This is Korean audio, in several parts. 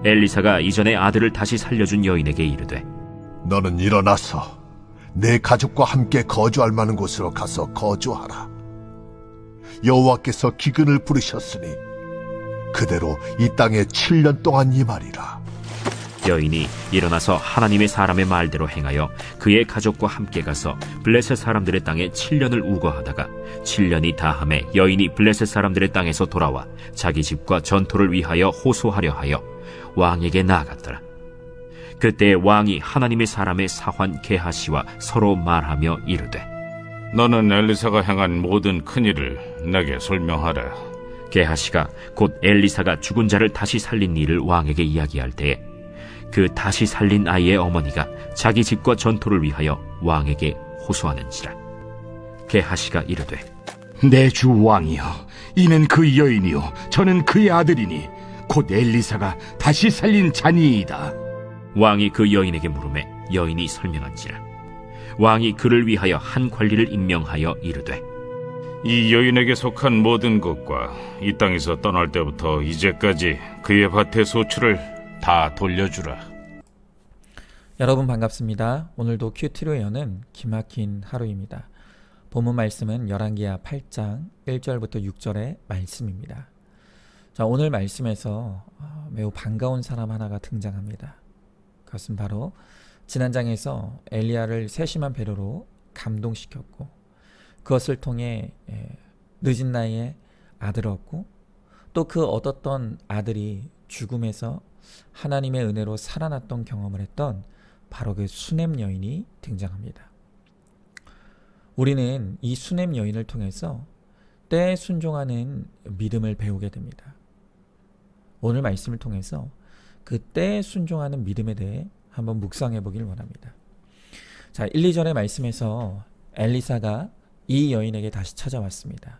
엘리사가 이전에 아들을 다시 살려준 여인에게 이르되 너는 일어나서 내 가족과 함께 거주할 만한 곳으로 가서 거주하라. 여호와께서 기근을 부르셨으니 그대로 이 땅에 7년 동안 임하리라. 여인이 일어나서 하나님의 사람의 말대로 행하여 그의 가족과 함께 가서 블레셋 사람들의 땅에 7년을 우거하다가 7년이 다함에 여인이 블레셋 사람들의 땅에서 돌아와 자기 집과 전토를 위하여 호소하려 하여 왕에게 나아갔더라. 그때 왕이 하나님의 사람의 사환 게하시와 서로 말하며 이르되 너는 엘리사가 행한 모든 큰일을 내게 설명하라. 게하시가 곧 엘리사가 죽은 자를 다시 살린 일을 왕에게 이야기할 때에 그 다시 살린 아이의 어머니가 자기 집과 전토를 위하여 왕에게 호소하는지라. 게하시가 이르되 내 주 왕이여, 이는 그 여인이요 저는 그의 아들이니 곧 엘리사가 다시 살린 자니이다. 왕이 그 여인에게 물으매 여인이 설명한지라. 왕이 그를 위하여 한 관리를 임명하여 이르되 이 여인에게 속한 모든 것과 이 땅에서 떠날 때부터 이제까지 그의 밭의 소출을 다 돌려주라. 여러분 반갑습니다. 오늘도 큐티로 여는 기막힌 하루입니다. 본문 말씀은 열왕기하 8장 1절부터 6절의 말씀입니다. 자, 오늘 말씀에서 매우 반가운 사람 하나가 등장합니다. 그것은 바로 지난 장에서 엘리야를 세심한 배려로 감동시켰고 그것을 통해 늦은 나이에 아들을 얻고 또 그 얻었던 아들이 죽음에서 하나님의 은혜로 살아났던 경험을 했던 바로 그 수넴 여인이 등장합니다. 우리는 이 수넴 여인을 통해서 때에 순종하는 믿음을 배우게 됩니다. 오늘 말씀을 통해서 그 때에 순종하는 믿음에 대해 한번 묵상해 보길 원합니다. 자, 1, 2절의 말씀에서 엘리사가 이 여인에게 다시 찾아왔습니다.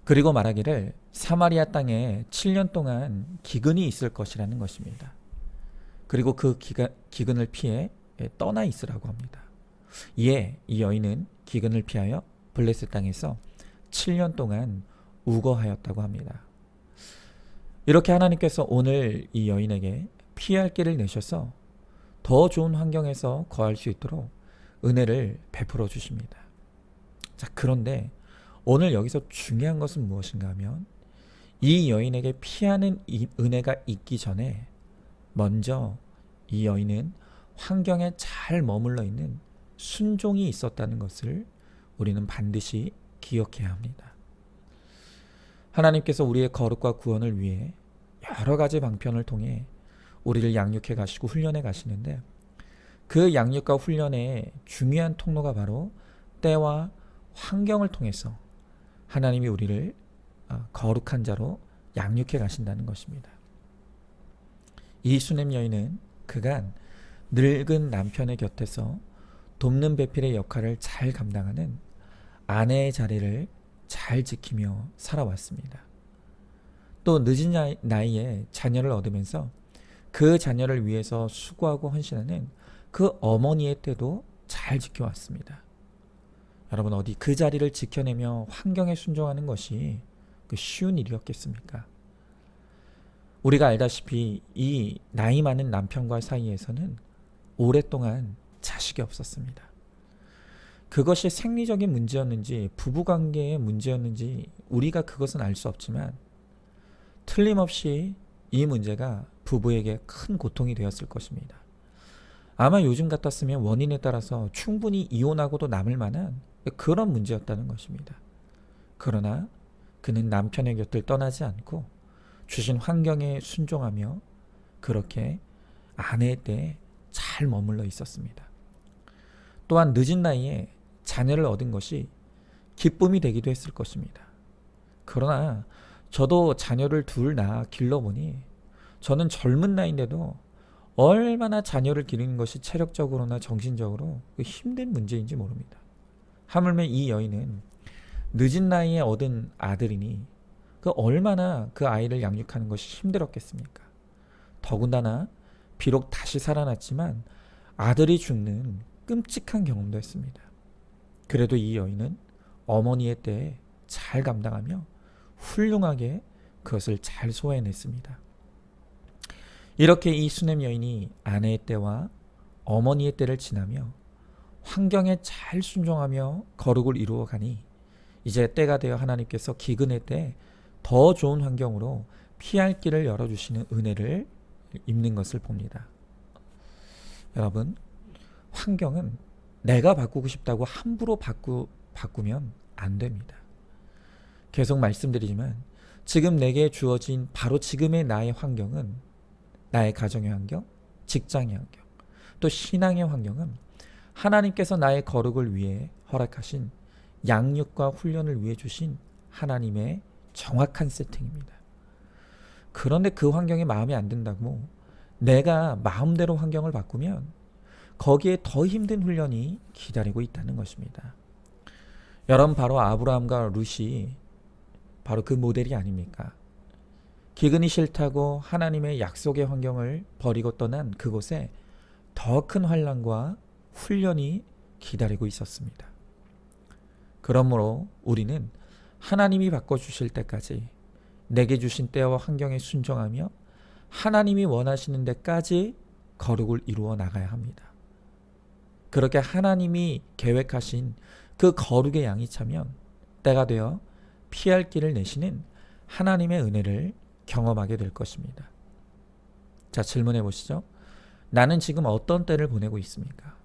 그리고 말하기를 사마리아 땅에 7년 동안 기근이 있을 것이라는 것입니다. 그리고 그 기근을 피해 떠나 있으라고 합니다. 이에 이 여인은 기근을 피하여 블레셋 땅에서 7년 동안 우거하였다고 합니다. 이렇게 하나님께서 오늘 이 여인에게 피할 길을 내셔서 더 좋은 환경에서 거할 수 있도록 은혜를 베풀어 주십니다. 자, 그런데 오늘 여기서 중요한 것은 무엇인가 하면 이 여인에게 피하는 이 은혜가 있기 전에 먼저 이 여인은 환경에 잘 머물러 있는 순종이 있었다는 것을 우리는 반드시 기억해야 합니다. 하나님께서 우리의 거룩과 구원을 위해 여러 가지 방편을 통해 우리를 양육해 가시고 훈련해 가시는데 그 양육과 훈련의 중요한 통로가 바로 때와 환경을 통해서 하나님이 우리를 거룩한 자로 양육해 가신다는 것입니다. 이 수넴 여인은 그간 늙은 남편의 곁에서 돕는 배필의 역할을 잘 감당하는 아내의 자리를 잘 지키며 살아왔습니다. 또 늦은 나이에 자녀를 얻으면서 그 자녀를 위해서 수고하고 헌신하는 그 어머니의 때도 잘 지켜왔습니다. 여러분, 어디 그 자리를 지켜내며 환경에 순종하는 것이 그 쉬운 일이었겠습니까? 우리가 알다시피 이 나이 많은 남편과 사이에서는 오랫동안 자식이 없었습니다. 그것이 생리적인 문제였는지 부부관계의 문제였는지 우리가 그것은 알 수 없지만 틀림없이 이 문제가 부부에게 큰 고통이 되었을 것입니다. 아마 요즘 같았으면 원인에 따라서 충분히 이혼하고도 남을 만한 그런 문제였다는 것입니다. 그러나 그는 남편의 곁을 떠나지 않고 주신 환경에 순종하며 그렇게 아내의 때에 잘 머물러 있었습니다. 또한 늦은 나이에 자녀를 얻은 것이 기쁨이 되기도 했을 것입니다. 그러나 저도 자녀를 둘 낳아 길러보니 저는 젊은 나이인데도 얼마나 자녀를 기르는 것이 체력적으로나 정신적으로 힘든 문제인지 모릅니다. 하물며 이 여인은 늦은 나이에 얻은 아들이니 그 얼마나 그 아이를 양육하는 것이 힘들었겠습니까? 더군다나 비록 다시 살아났지만 아들이 죽는 끔찍한 경험도 했습니다. 그래도 이 여인은 어머니의 때에 잘 감당하며 훌륭하게 그것을 잘 소화해냈습니다. 이렇게 이 수냄 여인이 아내의 때와 어머니의 때를 지나며 환경에 잘 순종하며 거룩을 이루어가니 이제 때가 되어 하나님께서 기근의 때 더 좋은 환경으로 피할 길을 열어주시는 은혜를 입는 것을 봅니다. 여러분, 환경은 내가 바꾸고 싶다고 함부로 바꾸면 안 됩니다. 계속 말씀드리지만 지금 내게 주어진 바로 지금의 나의 환경은, 나의 가정의 환경, 직장의 환경, 또 신앙의 환경은 하나님께서 나의 거룩을 위해 허락하신 양육과 훈련을 위해 주신 하나님의 정확한 세팅입니다. 그런데 그 환경에 마음에 안 든다고 내가 마음대로 환경을 바꾸면 거기에 더 힘든 훈련이 기다리고 있다는 것입니다. 여러분, 바로 아브라함과 룻이 바로 그 모델이 아닙니까? 기근이 싫다고 하나님의 약속의 환경을 버리고 떠난 그곳에 더 큰 환난과 훈련이 기다리고 있었습니다. 그러므로 우리는 하나님이 바꿔주실 때까지 내게 주신 때와 환경에 순종하며 하나님이 원하시는 데까지 거룩을 이루어 나가야 합니다. 그렇게 하나님이 계획하신 그 거룩의 양이 차면 때가 되어 피할 길을 내시는 하나님의 은혜를 경험하게 될 것입니다. 자, 질문해 보시죠. 나는 지금 어떤 때를 보내고 있습니까?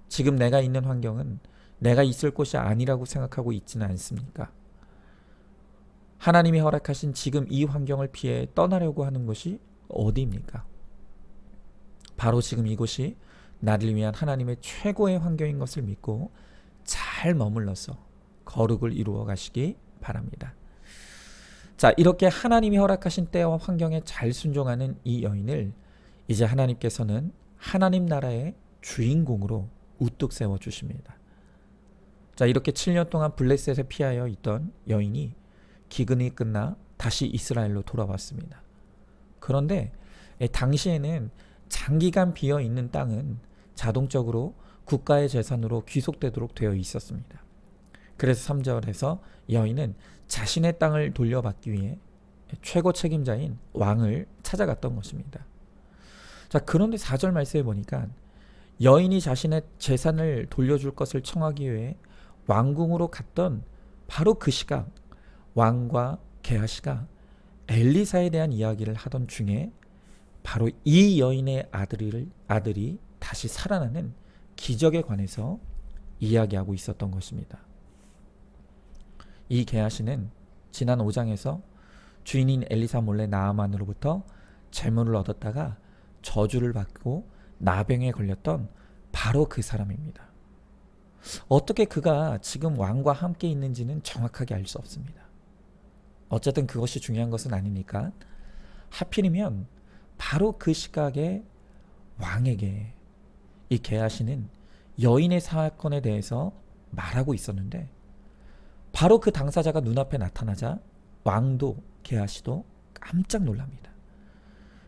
지금 내가 있는 환경은 내가 있을 곳이 아니라고 생각하고 있지는 않습니까? 하나님이 허락하신 지금 이 환경을 피해 떠나려고 하는 곳이 어디입니까? 바로 지금 이곳이 나를 위한 하나님의 최고의 환경인 것을 믿고 잘 머물러서 거룩을 이루어 가시기 바랍니다. 자, 이렇게 하나님이 허락하신 때와 환경에 잘 순종하는 이 여인을 이제 하나님께서는 하나님 나라의 주인공으로 우뚝 세워주십니다. 자, 이렇게 7년 동안 블레셋에 피하여 있던 여인이 기근이 끝나 다시 이스라엘로 돌아왔습니다. 그런데 당시에는 장기간 비어 있는 땅은 자동적으로 국가의 재산으로 귀속되도록 되어 있었습니다. 그래서 3절에서 여인은 자신의 땅을 돌려받기 위해 최고 책임자인 왕을 찾아갔던 것입니다. 자, 그런데 4절 말씀에 보니까 여인이 자신의 재산을 돌려줄 것을 청하기 위해 왕궁으로 갔던 바로 그 시각, 왕과 게하시가 엘리사에 대한 이야기를 하던 중에 바로 이 여인의 아들이 다시 살아나는 기적에 관해서 이야기하고 있었던 것입니다. 이 게하시는 지난 5장에서 주인인 엘리사 몰래 나아만으로부터 재물을 얻었다가 저주를 받고 나병에 걸렸던 바로 그 사람입니다. 어떻게 그가 지금 왕과 함께 있는지는 정확하게 알 수 없습니다. 어쨌든 그것이 중요한 것은 아니니까 하필이면 바로 그 시각에 왕에게 이 게하시는 여인의 사건에 대해서 말하고 있었는데 바로 그 당사자가 눈앞에 나타나자 왕도 게하시도 깜짝 놀랍니다.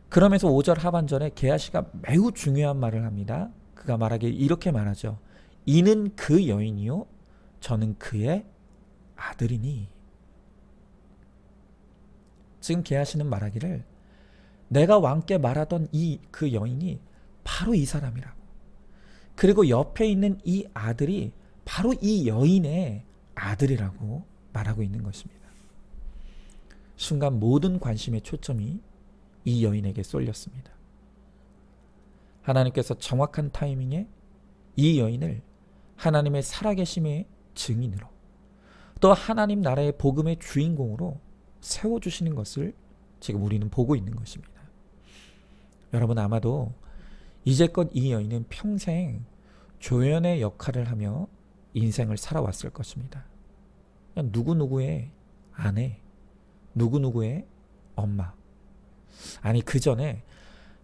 그러면서 5절 하반절에 게하시가 매우 중요한 말을 합니다. 그가 말하길 이렇게 말하죠. 이는 그 여인이요 저는 그의 아들이니. 지금 게하시는 말하기를 내가 왕께 말하던 그 여인이 바로 이 사람이라고. 그리고 옆에 있는 이 아들이 바로 이 여인의 아들이라고 말하고 있는 것입니다. 순간 모든 관심의 초점이 이 여인에게 쏠렸습니다. 하나님께서 정확한 타이밍에 이 여인을 하나님의 살아계심의 증인으로 또 하나님 나라의 복음의 주인공으로 세워주시는 것을 지금 우리는 보고 있는 것입니다. 여러분, 아마도 이제껏 이 여인은 평생 조연의 역할을 하며 인생을 살아왔을 것입니다. 그냥 누구누구의 아내, 누구누구의 엄마. 아니, 그 전에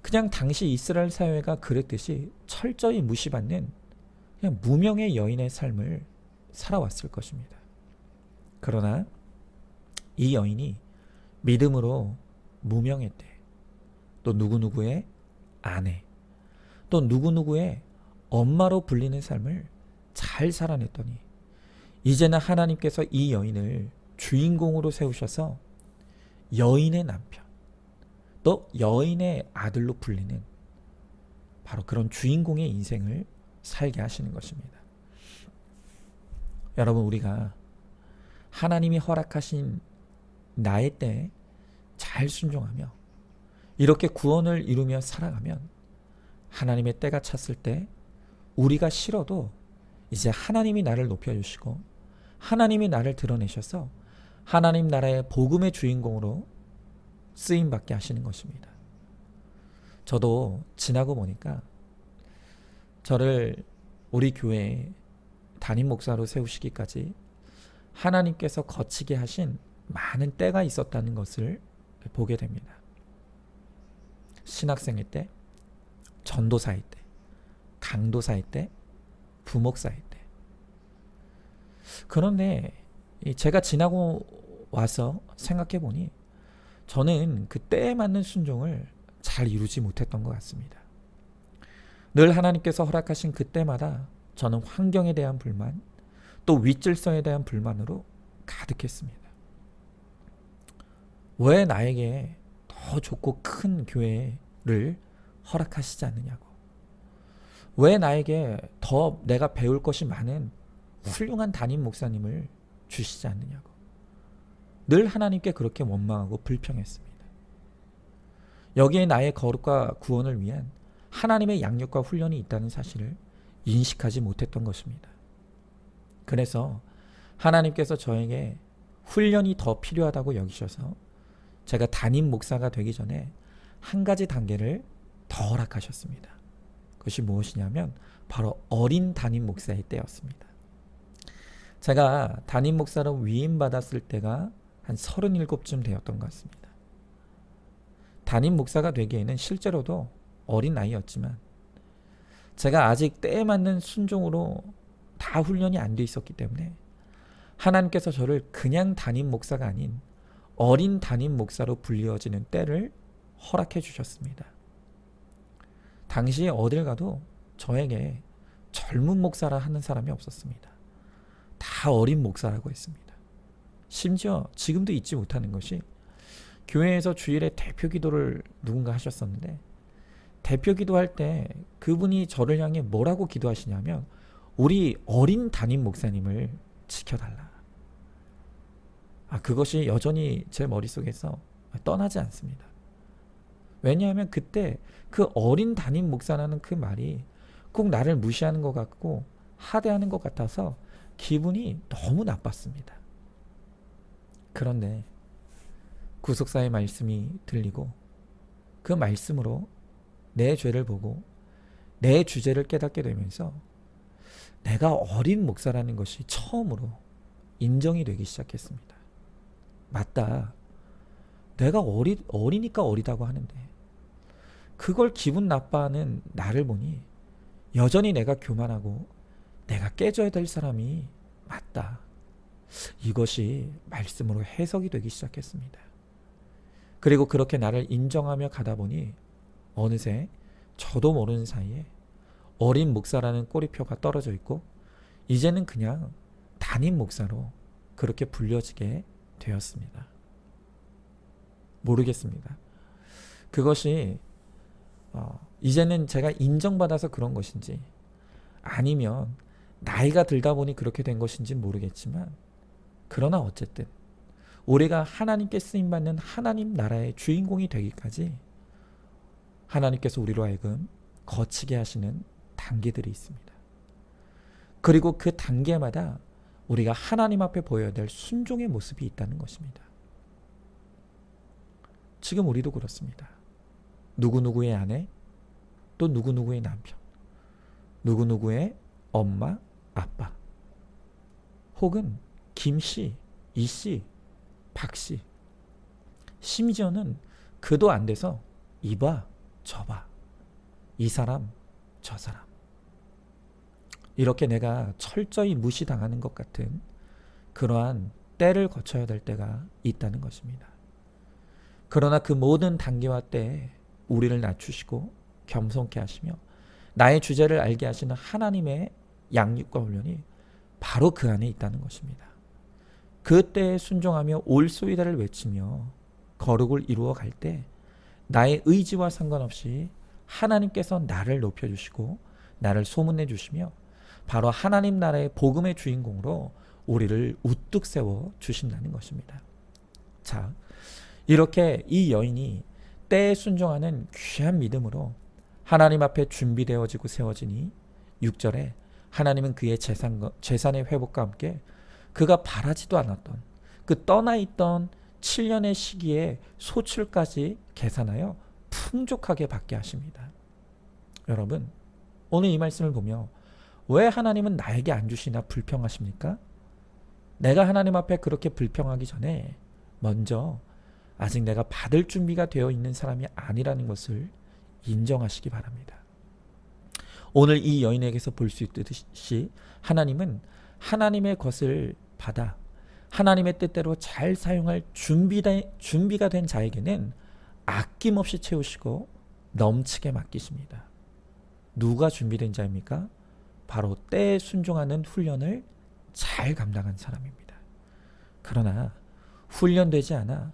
그냥 당시 이스라엘 사회가 그랬듯이 철저히 무시받는 그냥 무명의 여인의 삶을 살아왔을 것입니다. 그러나 이 여인이 믿음으로 무명했대. 또 누구누구의 아내, 또 누구누구의 엄마로 불리는 삶을 잘 살아냈더니 이제는 하나님께서 이 여인을 주인공으로 세우셔서 여인의 남편, 또 여인의 아들로 불리는 바로 그런 주인공의 인생을 살게 하시는 것입니다. 여러분, 우리가 하나님이 허락하신 나의 때에 잘 순종하며 이렇게 구원을 이루며 살아가면 하나님의 때가 찼을 때 우리가 싫어도 이제 하나님이 나를 높여주시고 하나님이 나를 드러내셔서 하나님 나라의 복음의 주인공으로 쓰임받게 하시는 것입니다. 저도 지나고 보니까 저를 우리 교회에 담임 목사로 세우시기까지 하나님께서 거치게 하신 많은 때가 있었다는 것을 보게 됩니다. 신학생일 때, 전도사일 때, 강도사일 때, 부목사일 때. 그런데 제가 지나고 와서 생각해 보니 저는 그 때에 맞는 순종을 잘 이루지 못했던 것 같습니다. 늘 하나님께서 허락하신 그때마다 저는 환경에 대한 불만, 또 윗질서에 대한 불만으로 가득했습니다. 왜 나에게 더 좋고 큰 교회를 허락하시지 않느냐고. 왜 나에게 더 내가 배울 것이 많은 훌륭한 담임 목사님을 주시지 않느냐고. 늘 하나님께 그렇게 원망하고 불평했습니다. 여기에 나의 거룩과 구원을 위한 하나님의 양육과 훈련이 있다는 사실을 인식하지 못했던 것입니다. 그래서 하나님께서 저에게 훈련이 더 필요하다고 여기셔서 제가 담임 목사가 되기 전에 한 가지 단계를 더 허락하셨습니다. 그것이 무엇이냐면 바로 어린 담임 목사의 때였습니다. 제가 담임 목사로 위임받았을 때가 한 37쯤 되었던 것 같습니다. 담임 목사가 되기에는 실제로도 어린 나이였지만 제가 아직 때에 맞는 순종으로 다 훈련이 안 돼 있었기 때문에 하나님께서 저를 그냥 담임 목사가 아닌 어린 담임 목사로 불리어지는 때를 허락해 주셨습니다. 당시에 어딜 가도 저에게 젊은 목사라 하는 사람이 없었습니다. 다 어린 목사라고 했습니다. 심지어 지금도 잊지 못하는 것이 교회에서 주일에 대표 기도를 누군가 하셨었는데 대표 기도할 때 그분이 저를 향해 뭐라고 기도하시냐면 우리 어린 담임 목사님을 지켜달라. 그것이 여전히 제 머릿속에서 떠나지 않습니다. 왜냐하면 그때 그 어린 담임 목사라는 그 말이 꼭 나를 무시하는 것 같고 하대하는 것 같아서 기분이 너무 나빴습니다. 그런데 구속사의 말씀이 들리고 그 말씀으로 내 죄를 보고 내 주제를 깨닫게 되면서 내가 어린 목사라는 것이 처음으로 인정이 되기 시작했습니다. 맞다. 내가 어리니까 어리다고 하는데 그걸 기분 나빠하는 나를 보니 여전히 내가 교만하고 내가 깨져야 될 사람이 맞다. 이것이 말씀으로 해석이 되기 시작했습니다. 그리고 그렇게 나를 인정하며 가다 보니 어느새 저도 모르는 사이에 어린 목사라는 꼬리표가 떨어져 있고 이제는 그냥 담임 목사로 그렇게 불려지게 되었습니다. 모르겠습니다. 그것이 이제는 제가 인정받아서 그런 것인지 아니면 나이가 들다 보니 그렇게 된 것인지 모르겠지만 그러나 어쨌든 우리가 하나님께 쓰임받는 하나님 나라의 주인공이 되기까지 하나님께서 우리로 하여금 거치게 하시는 단계들이 있습니다. 그리고 그 단계마다 우리가 하나님 앞에 보여야 될 순종의 모습이 있다는 것입니다. 지금 우리도 그렇습니다. 누구누구의 아내, 또 누구누구의 남편, 누구누구의 엄마, 아빠, 혹은 김씨, 이씨, 박씨, 심지어는 그도 안 돼서 이봐, 저봐, 이 사람, 저 사람. 이렇게 내가 철저히 무시당하는 것 같은 그러한 때를 거쳐야 될 때가 있다는 것입니다. 그러나 그 모든 단계와 때에 우리를 낮추시고 겸손케 하시며 나의 주제를 알게 하시는 하나님의 양육과 훈련이 바로 그 안에 있다는 것입니다. 그 때에 순종하며 올소이다를 외치며 거룩을 이루어 갈 때 나의 의지와 상관없이 하나님께서 나를 높여주시고 나를 소문내 주시며 바로 하나님 나라의 복음의 주인공으로 우리를 우뚝 세워 주신다는 것입니다. 자, 이렇게 이 여인이 때에 순종하는 귀한 믿음으로 하나님 앞에 준비되어지고 세워지니 6절에 하나님은 그의 재산의 회복과 함께 그가 바라지도 않았던 그 떠나 있던 7년의 시기에 소출까지 계산하여 풍족하게 받게 하십니다. 여러분, 오늘 이 말씀을 보며 왜 하나님은 나에게 안 주시나 불평하십니까? 내가 하나님 앞에 그렇게 불평하기 전에 먼저 아직 내가 받을 준비가 되어 있는 사람이 아니라는 것을 인정하시기 바랍니다. 오늘 이 여인에게서 볼 수 있듯이 하나님은 하나님의 것을 받아 하나님의 뜻대로 잘 사용할 준비가 된 자에게는 아낌없이 채우시고 넘치게 맡기십니다. 누가 준비된 자입니까? 바로 때에 순종하는 훈련을 잘 감당한 사람입니다. 그러나 훈련되지 않아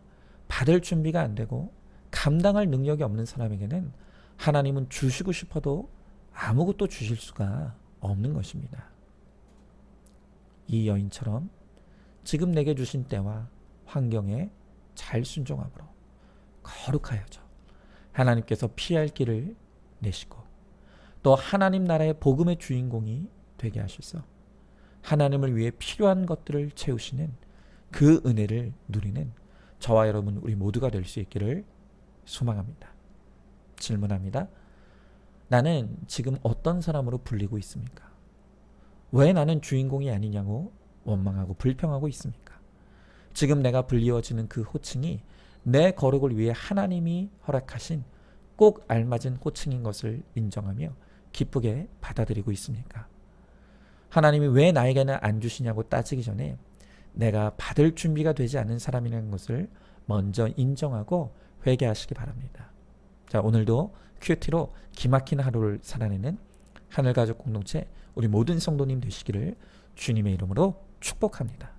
받을 준비가 안 되고 감당할 능력이 없는 사람에게는 하나님은 주시고 싶어도 아무것도 주실 수가 없는 것입니다. 이 여인처럼 지금 내게 주신 때와 환경에 잘 순종함으로 거룩하여져 하나님께서 피할 길을 내시고 또 하나님 나라의 복음의 주인공이 되게 하셔서 하나님을 위해 필요한 것들을 채우시는 그 은혜를 누리는 저와 여러분 우리 모두가 될 수 있기를 소망합니다. 질문합니다. 나는 지금 어떤 사람으로 불리고 있습니까? 왜 나는 주인공이 아니냐고 원망하고 불평하고 있습니까? 지금 내가 불리워지는 그 호칭이 내 거룩을 위해 하나님이 허락하신 꼭 알맞은 호칭인 것을 인정하며 기쁘게 받아들이고 있습니까? 하나님이 왜 나에게는 안 주시냐고 따지기 전에 내가 받을 준비가 되지 않은 사람이라는 것을 먼저 인정하고 회개하시기 바랍니다. 자, 오늘도 큐티로 기막힌 하루를 살아내는 하늘가족 공동체 우리 모든 성도님 되시기를 주님의 이름으로 축복합니다.